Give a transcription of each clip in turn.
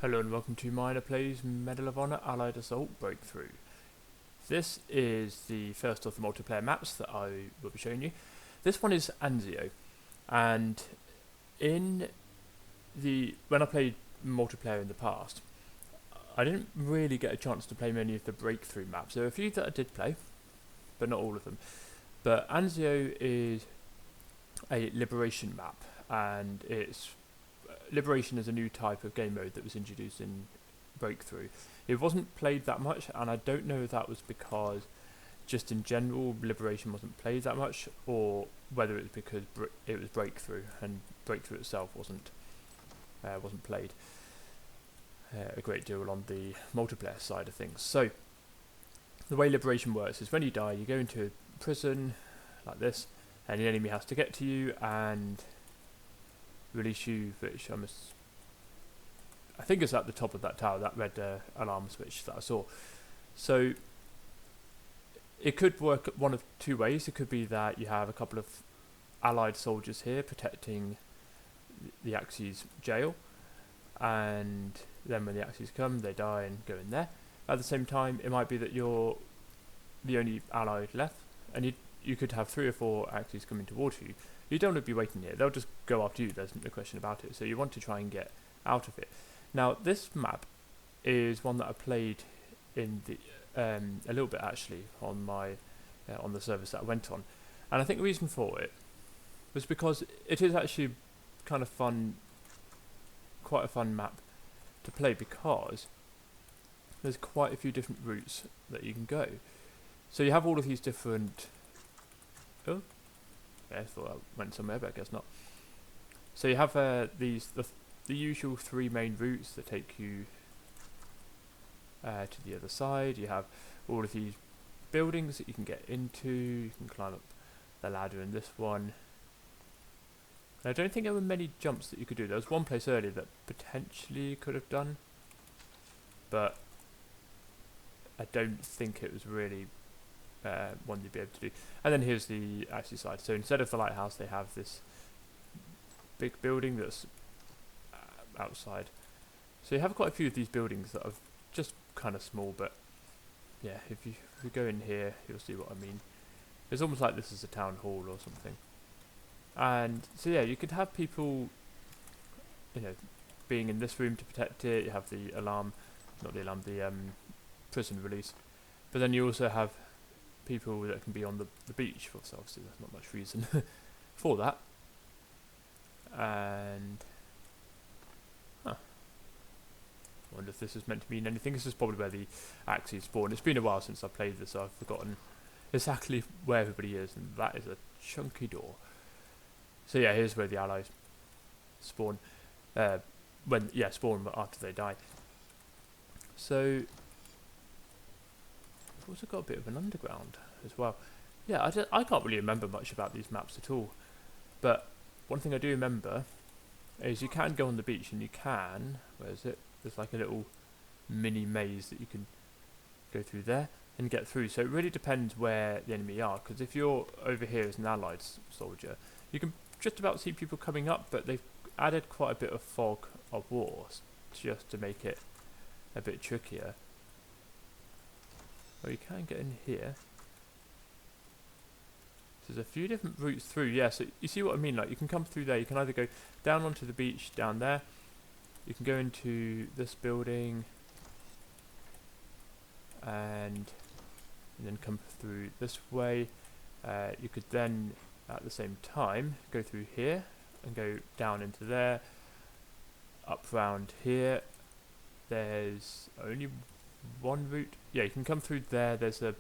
Hello and welcome to Minor Plays Medal of Honor Allied Assault Breakthrough. This is the first of the multiplayer maps that I will be showing you. This one is Anzio, and when I played multiplayer in the past, I didn't really get a chance to play many of the breakthrough maps. There are a few that I did play, but not all of them. But Anzio is a liberation map, and Liberation is a new type of game mode that was introduced in Breakthrough. It wasn't played that much, and I don't know if that was because just in general Liberation wasn't played that much, or whether it was because it was Breakthrough and Breakthrough itself wasn't played a great deal on the multiplayer side of things. So the way Liberation works is when you die, you go into a prison like this, and the enemy has to get to you and release you, which I think it's at the top of that tower, that red alarm switch that I saw. So it could work one of two ways. It could be that you have a couple of allied soldiers here protecting the Axis jail, and then when the Axis come, they die and go in there. At the same time, it might be that you're the only allied left, and you could have 3 or 4 Axis coming towards you. You don't want to be waiting here. They'll just go after you. There's no question about it. So you want to try and get out of it. Now, this map is one that I played in the a little bit actually on my on the service that I went on, and I think the reason for it was because it is actually kind of fun, quite a fun map to play, because there's quite a few different routes that you can go. So you have all of these different. Oh. Yeah, I thought I went somewhere, but I guess not. So you have the usual 3 main routes that take you to the other side. You have all of these buildings that you can get into. You can climb up the ladder in this one. And I don't think there were many jumps that you could do. There was one place earlier that potentially you could have done, but I don't think it was really one you'd be able to do. And then here's the Axis side. So instead of the lighthouse, they have this big building that's outside. So you have quite a few of these buildings that are just kind of small, but yeah, if you go in here, you'll see what I mean. It's almost like this is a town hall or something. And so yeah, you could have people, being in this room to protect it. You have the alarm, not the alarm, the prison release. But then you also have people that can be on the beach, so obviously there's not much reason for that. And I wonder if this is meant to mean anything. This is probably where the Axis spawn. It's been a while since I played this, so I've forgotten exactly where everybody is, and that is a chunky door. So yeah, here's where the Allies spawn. Spawn after they die. So I've also got a bit of an underground as well. Yeah, I can't really remember much about these maps at all. But one thing I do remember is you can go on the beach, and you can, where is it? There's like a little mini maze that you can go through there and get through. So it really depends where the enemy are, because if you're over here as an allied soldier, you can just about see people coming up, but they've added quite a bit of fog of war just to make it a bit trickier. Oh, you can get in here. There's a few different routes through, yeah, so you see what I mean, like you can come through there. You can either go down onto the beach down there, you can go into this building and then come through this way. You could then at the same time go through here and go down into there, up round here. There's only one route. Yeah, you can come through there. There's the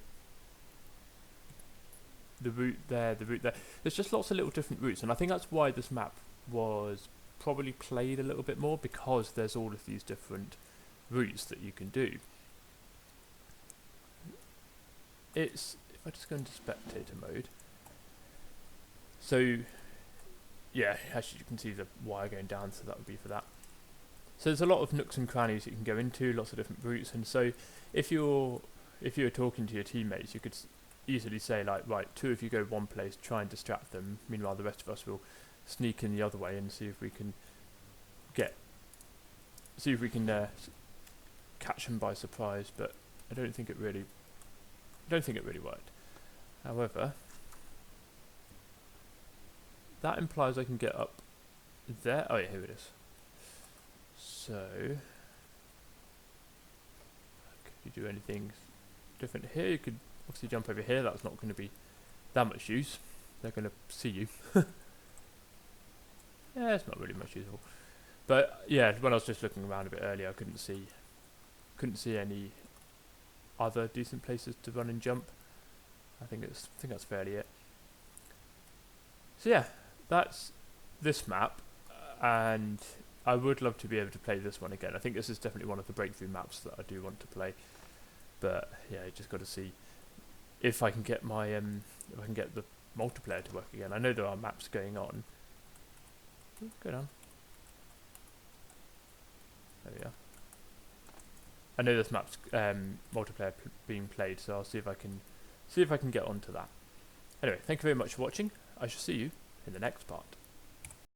route there, the route there. There's just lots of little different routes, and I think that's why this map was probably played a little bit more, because there's all of these different routes that you can do. If I just go into spectator mode, so yeah, actually you can see the wire going down, so that would be for that. So there's a lot of nooks and crannies you can go into, lots of different routes, and so if you're talking to your teammates, you could easily say, like, right, 2 of you go one place, try and distract them, meanwhile the rest of us will sneak in the other way and see if we can get see if we can catch them by surprise, but I don't think it really worked. However, that implies I can get up there. Oh yeah, here it is. So, could you do anything different here? You could obviously jump over here. That's not going to be that much use. They're going to see you. Yeah, it's not really much useful. But yeah, when I was just looking around a bit earlier, I couldn't see any other decent places to run and jump. I think that's fairly it. So yeah, that's this map, and I would love to be able to play this one again. I think this is definitely one of the breakthrough maps that I do want to play. But yeah, I just got to see if I can get my if I can get the multiplayer to work again. I know there are maps going on. Ooh, go down. There we are. I know this map's multiplayer being played, so I'll see if I can get onto that. Anyway, thank you very much for watching. I shall see you in the next part.